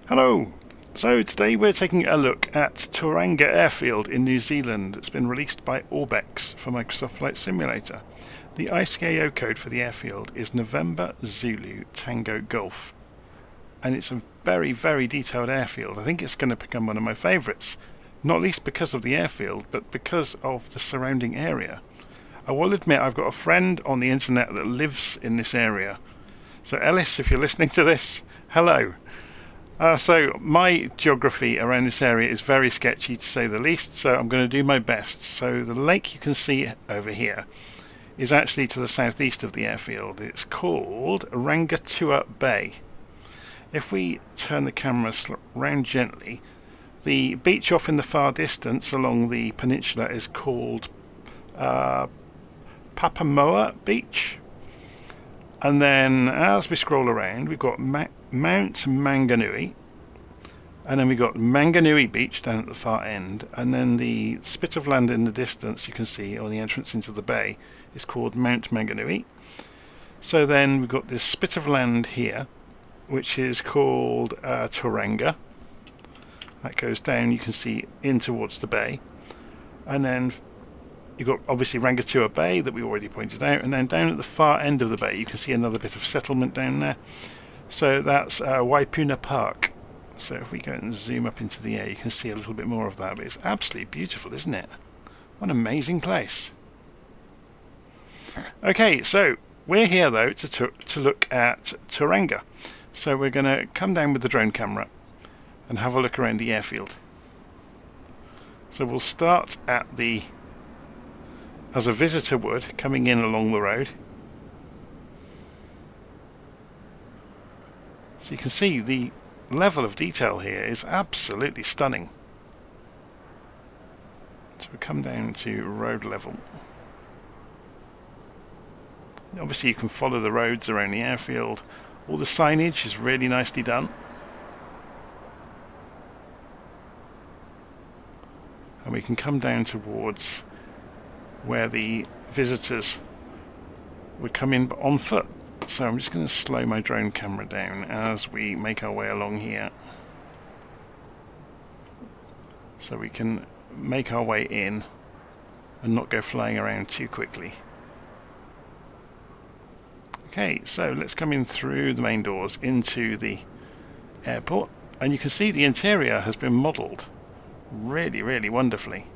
Hello! So today we're taking a look at Tauranga Airfield in New Zealand. It's been released by Orbx for Microsoft Flight Simulator. The ICAO code for the airfield is November Zulu Tango Golf. And it's a very, very detailed airfield. I think it's going to become one of my favourites. Not least because of the airfield, but because of the surrounding area. I will admit I've got a friend on the internet that lives in this area. So Ellis, if you're listening to this, hello. So my geography around this area is very sketchy to say the least, so I'm going to do my best. So the lake you can see over here is actually to the southeast of the airfield. It's called Rangatua Bay. If we turn the camera round gently, the beach off in the far distance along the peninsula is called Papamoa Beach. And then as we scroll around, we've got Mount Manganui, and then we've got Manganui Beach down at the far end, and then the spit of land in the distance you can see on the entrance into the bay is called Mount Manganui. So then we've got this spit of land here, which is called Tauranga. That goes down, you can see, in towards the bay. And then you've got obviously Rangatua Bay that we already pointed out, and then down at the far end of the bay you can see another bit of settlement down there. So that's Waipuna Park. So if we go and zoom up into the air you can see a little bit more of that, but it's absolutely beautiful, isn't it? What an amazing place. Okay, so we're here though to look at Tauranga. So we're going to come down with the drone camera and have a look around the airfield. So we'll start at as a visitor would, coming in along the road. So you can see the level of detail here is absolutely stunning. So we come down to road level. Obviously you can follow the roads around the airfield. All the signage is really nicely done. And we can come down towards where the visitors would come in on foot. So I'm just going to slow my drone camera down as we make our way along here, so we can make our way in and not go flying around too quickly. Okay, so let's come in through the main doors into the airport, and you can see the interior has been modelled really, really wonderfully.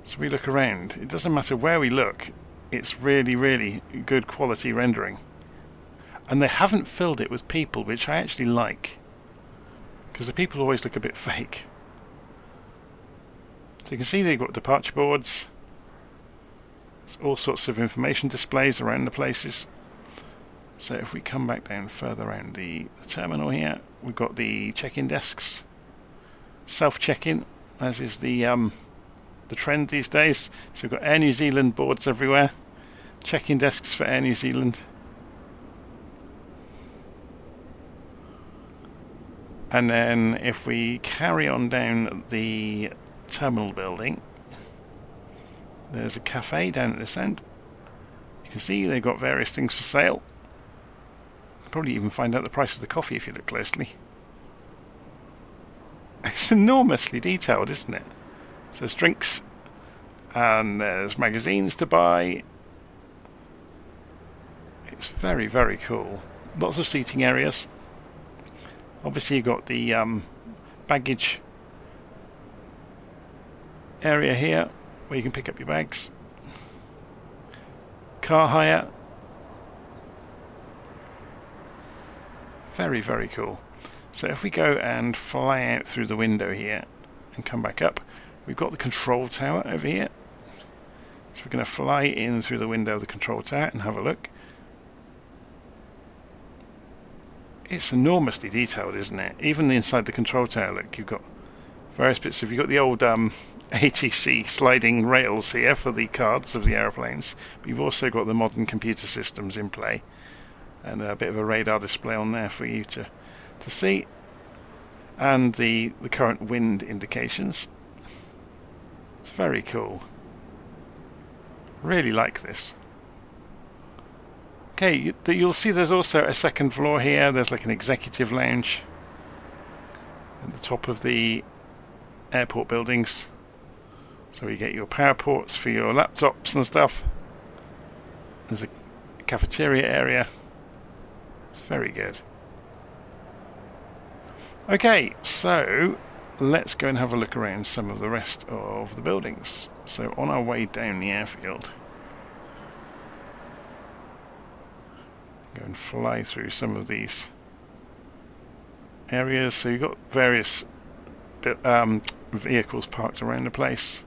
So we look around, it doesn't matter where we look, it's really, really good quality rendering. And they haven't filled it with people, which I actually like, because the people always look a bit fake. So you can see they've got departure boards. There's all sorts of information displays around the places. So if we come back down further around the terminal here, we've got the check-in desks. Self-check-in, as is the trend these days. So we've got Air New Zealand boards everywhere. Check-in desks for Air New Zealand. And then if we carry on down the terminal building, there's a cafe down at this end. You can see they've got various things for sale. Probably even find out the price of the coffee if you look closely. It's enormously detailed, isn't it? So there's drinks, and there's magazines to buy. It's very, very cool. Lots of seating areas. Obviously you've got the baggage area here where you can pick up your bags. Car hire. Very, very cool. So if we go and fly out through the window here and come back up, we've got the control tower over here. So we're going to fly in through the window of the control tower and have a look. It's enormously detailed, isn't it? Even inside the control tower, look, you've got various bits. You've got the old ATC sliding rails here for the cards of the aeroplanes, but you've also got the modern computer systems in play, and a bit of a radar display on there for you to see, and the current wind indications. It's very cool. Really like this. Okay, you'll see there's also a second floor here. There's like an executive lounge. at the top of the airport buildings. So you get your power ports for your laptops and stuff. There's a cafeteria area. It's very good. Okay, so let's go and have a look around some of the rest of the buildings. So on our way down the airfield, go and fly through some of these areas. So you've got various vehicles parked around the place.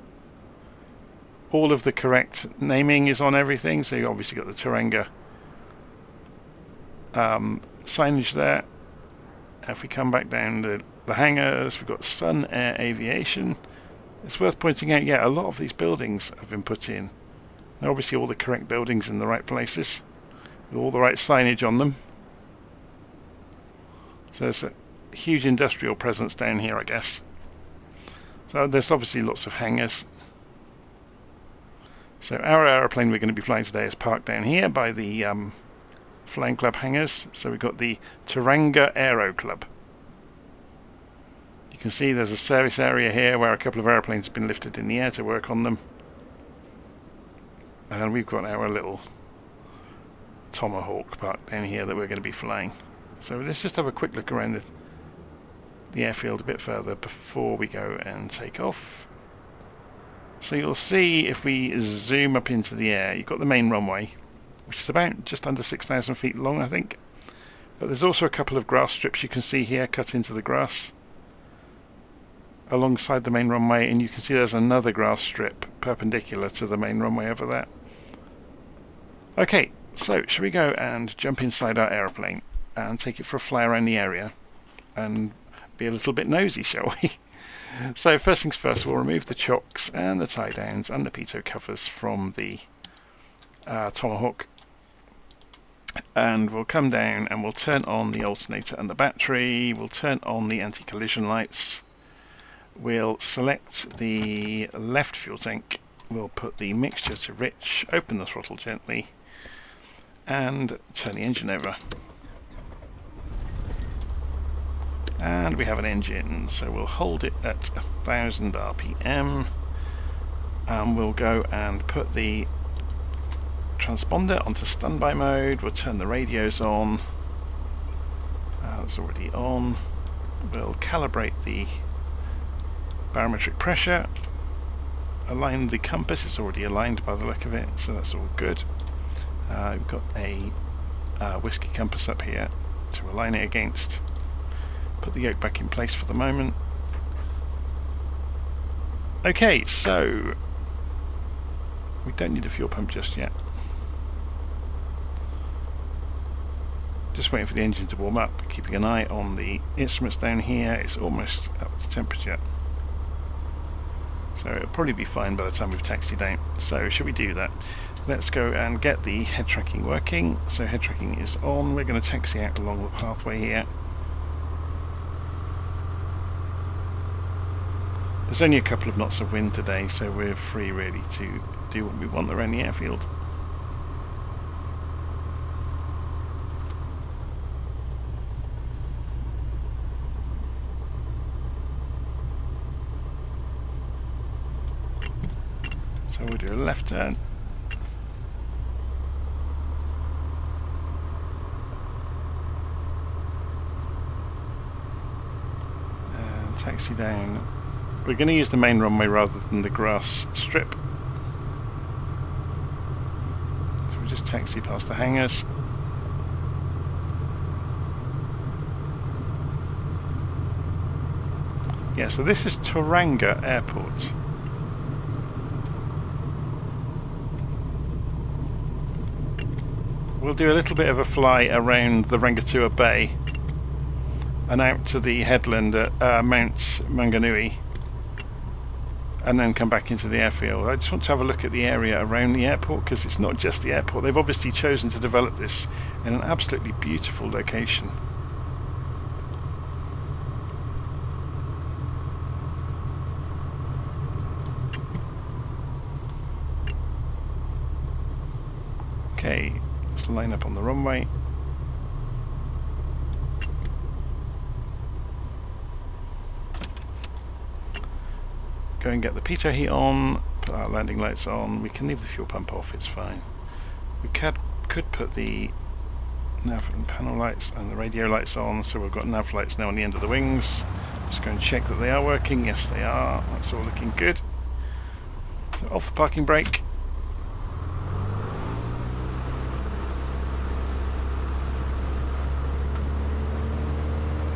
All of the correct naming is on everything, so you obviously got the Tauranga signage there. If we come back down the hangars, we've got Sun Air Aviation. It's worth pointing out, yeah, a lot of these buildings have been put in. Now obviously all the correct buildings in the right places, with all the right signage on them. So there's a huge industrial presence down here, I guess. So there's obviously lots of hangars. So our aeroplane we're going to be flying today is parked down here by the Flying Club hangars. So we've got the Tauranga Aero Club. You can see there's a service area here where a couple of aeroplanes have been lifted in the air to work on them. And we've got our little Tomahawk parked down here that we're going to be flying. So let's just have a quick look around the airfield a bit further before we go and take off. So you'll see if we zoom up into the air, you've got the main runway, which is about just under 6,000 feet long, I think. But there's also a couple of grass strips you can see here cut into the grass alongside the main runway, and you can see there's another grass strip perpendicular to the main runway over there. Okay, so should we go and jump inside our aeroplane and take it for a fly around the area and be a little bit nosy, shall we? So first things first, we'll remove the chocks and the tie downs and the pitot covers from the Tomahawk, and we'll come down and we'll turn on the alternator and the battery. We'll turn on the anti-collision lights. We'll select the left fuel tank. We'll put the mixture to rich, open the throttle gently and turn the engine over. And we have an engine, so we'll hold it at 1000 RPM, and we'll go and put the transponder onto standby mode. We'll turn the radios on. That's already on. We'll calibrate the barometric pressure, align the compass. It's already aligned by the look of it, so that's all good. We've got a whiskey compass up here to align it against. Put the yoke back in place for the moment. Okay, so we don't need a fuel pump just yet. Just waiting for the engine to warm up, keeping an eye on the instruments down here. It's almost up to temperature, so it'll probably be fine by the time we've taxied out. So should we do that? Let's go and get the head tracking working. So head tracking is on. We're going to taxi out along the pathway here. There's only a couple of knots of wind today, so we're free really to do what we want around the airfield. So we'll do a left turn. And taxi down. We're going to use the main runway rather than the grass strip. So we just taxi past the hangars. Yeah, so this is Tauranga Airport. We'll do a little bit of a fly around the Rangitua Bay and out to the headland at Mount Manganui, and then come back into the airfield. I just want to have a look at the area around the airport, because it's not just the airport. They've obviously chosen to develop this in an absolutely beautiful location. Okay, let's line up on the runway. go and get the pitot heat on, put our landing lights on. We can leave the fuel pump off, it's fine. We could put the nav and panel lights and the radio lights on, so we've got nav lights now on the end of the wings. Just go and check that they are working. Yes, they are. That's all looking good. So off the parking brake.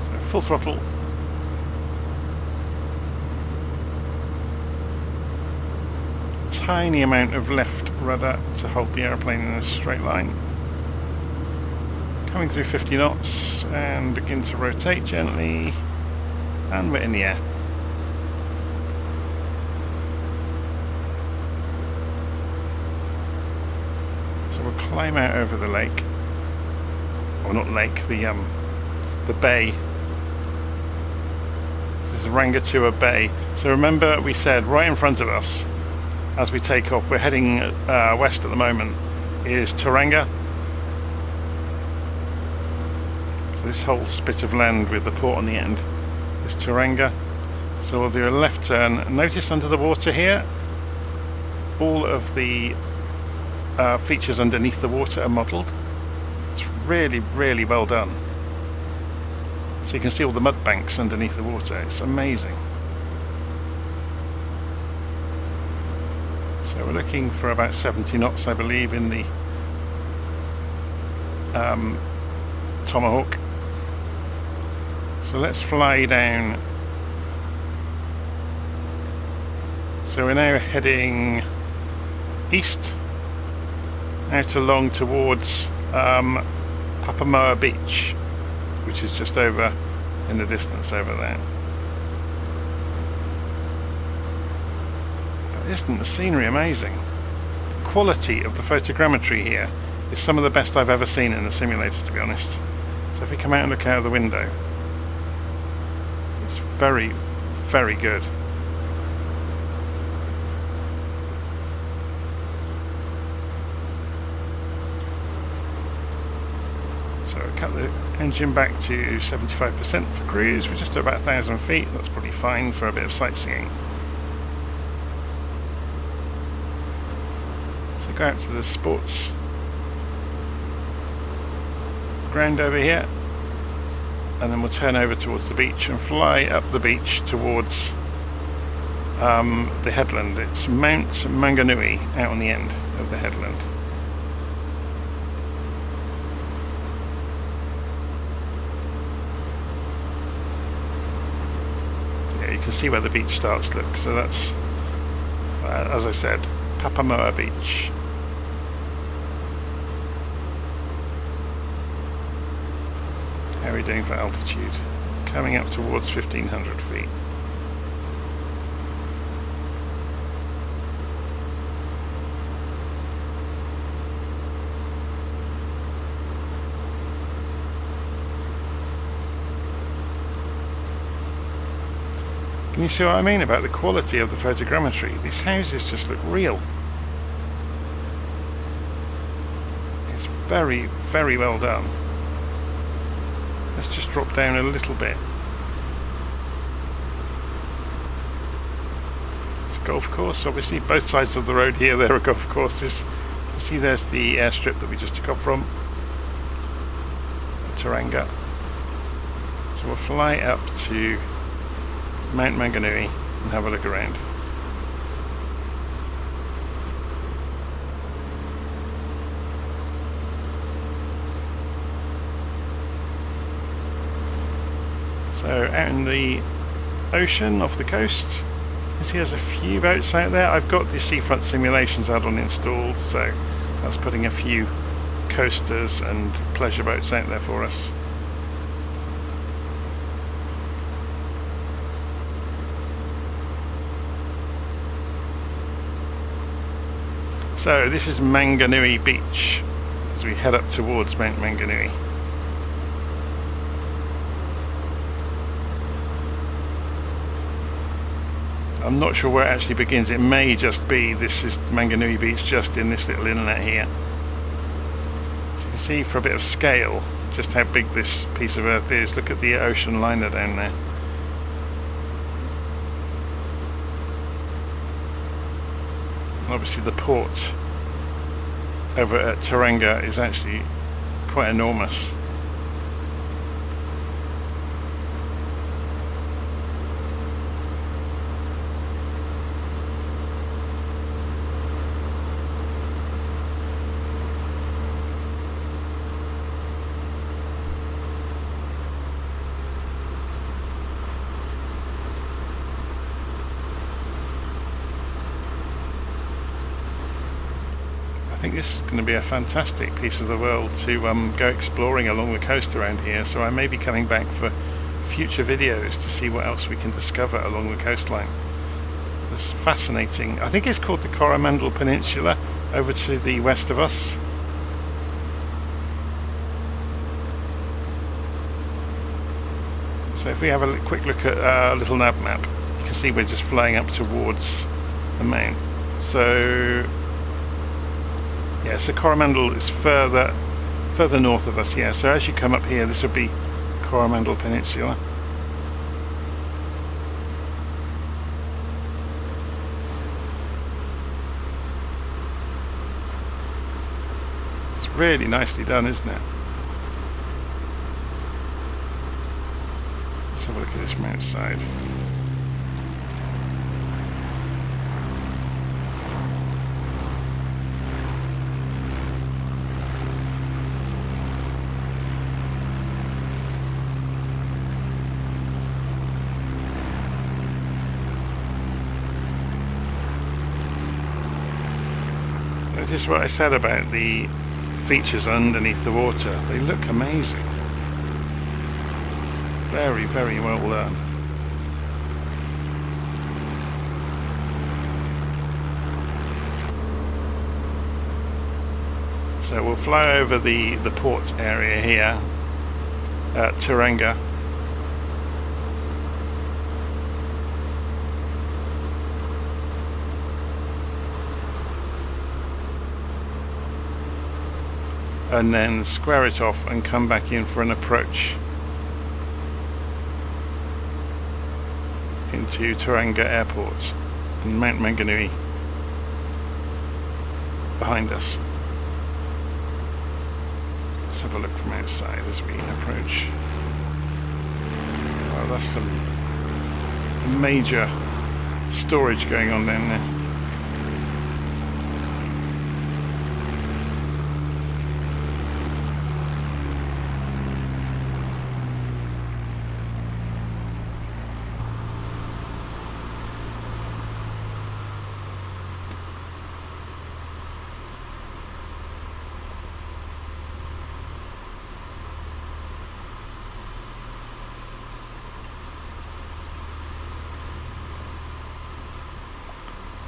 So full throttle. Tiny amount of left rudder to hold the aeroplane in a straight line. Coming through 50 knots and begin to rotate gently, and we're in the air. So we'll climb out over the lake, or not lake, the bay. This is Rangitua Bay. So remember we said right in front of us as we take off, we're heading west at the moment, is Tauranga. So this whole spit of land with the port on the end is Tauranga. So we'll do a left turn. Notice under the water here, all of the features underneath the water are modelled. It's really, really well done. So you can see all the mud banks underneath the water. It's amazing. So we're looking for about 70 knots, I believe, in the Tomahawk. So let's fly down. So we're now heading east, out along towards Papamoa Beach, which is just over in the distance over there. But isn't the scenery amazing? The quality of the photogrammetry here is some of the best I've ever seen in a simulator, to be honest. So if we come out and look out of the window, it's very, very good. So cut the engine back to 75% for cruise. We're just at about 1,000 feet. That's probably fine for a bit of sightseeing. So go out to the sports ground over here, and then we'll turn over towards the beach and fly up the beach towards the headland. It's Mount Manganui out on the end of the headland. Yeah, you can see where the beach starts, look. So that's, as I said, Papamoa Beach. How are we doing for altitude? Coming up towards 1,500 feet. Can you see what I mean about the quality of the photogrammetry? These houses just look real. It's very, very well done. Let's just drop down a little bit. It's a golf course, obviously. Both sides of the road here, there are golf courses. You can see there's the airstrip that we just took off from, Tauranga. So we'll fly up to Mount Manganui and have a look around. So out in the ocean off the coast, you see there's a few boats out there. I've got the seafront simulations add-on installed, so that's putting a few coasters and pleasure boats out there for us. So this is Manganui Beach as we head up towards Mount Manganui. I'm not sure where it actually begins. It may just be, this is Manganui Beach just in this little inlet here. So you can see for a bit of scale just how big this piece of earth is. Look at the ocean liner down there. obviously the port over at Tauranga is actually quite enormous. I think this is going to be a fantastic piece of the world to go exploring along the coast around here, so I may be coming back for future videos to see what else we can discover along the coastline. It's fascinating. I think it's called the Coromandel Peninsula over to the west of us. So if we have a quick look at LittleNavMap, you can see we're just flying up towards the mount. So yeah, so Coromandel is further north of us, yeah. So as you come up here, this would be Coromandel Peninsula. It's really nicely done, isn't it? Let's have a look at this from outside. Just what I said about the features underneath the water. They look amazing. Very, very well done. So we'll fly over the port area here at Tauranga. And then square it off and come back in for an approach into Tauranga Airport and Mount Maunganui behind us. Let's have a look from outside as we approach. Well, that's some major storage going on down there.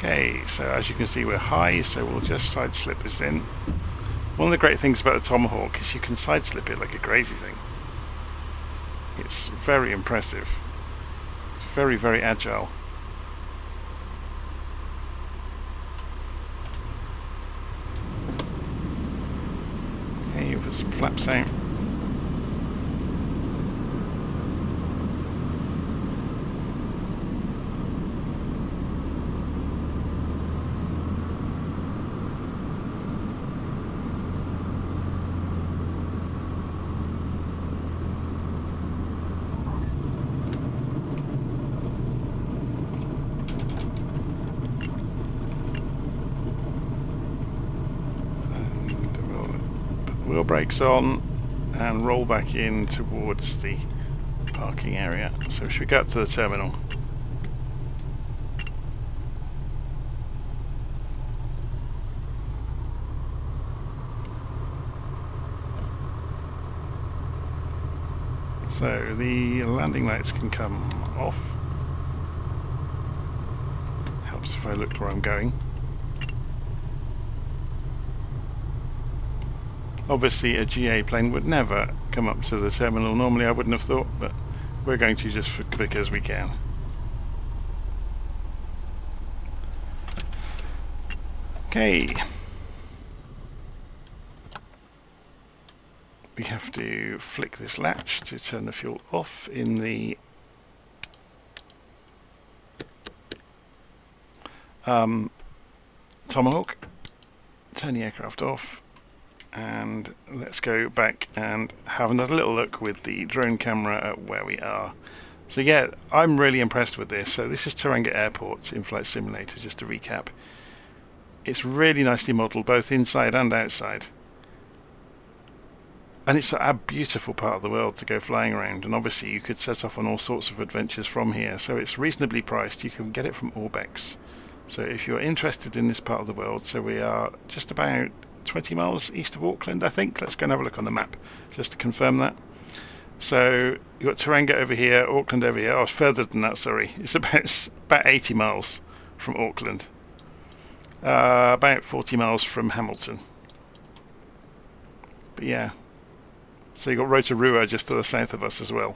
Okay, so as you can see we're high, so we'll just side slip this in. One of the great things about the Tomahawk is you can side slip it like a crazy thing. It's very impressive. It's very, very agile. Okay, you put some flaps out. Wheel brakes on and roll back in towards the parking area. So should we go up to the terminal? So the landing lights can come off. Helps if I looked where I'm going. Obviously a GA plane would never come up to the terminal. Normally I wouldn't have thought, but we're going to just for quick as we can. Okay. We have to flick this latch to turn the fuel off in the Tomahawk, turn the aircraft off, and let's go back and have another little look with the drone camera at where we are. So yeah, I'm really impressed with this. So this is Tauranga Airport in-flight simulator, just to recap. It's really nicely modelled both inside and outside. And it's a beautiful part of the world to go flying around, and obviously you could set off on all sorts of adventures from here. So it's reasonably priced. You can get it from Orbx. So if you're interested in this part of the world, so we are just about 20 miles east of Auckland, I think. Let's go and have a look on the map just to confirm that. So you've got Tauranga over here, Auckland over here. Oh, it's further than that, sorry. It's about 80 miles from Auckland. About 40 miles from Hamilton. But yeah. So you've got Rotorua just to the south of us as well.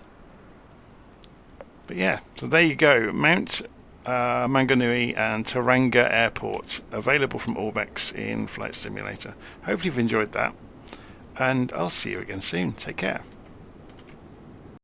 But yeah, so there you go. Mount Manganui and Tauranga Airport, available from Orbx in Flight Simulator. Hopefully you've enjoyed that, and I'll see you again soon. Take care.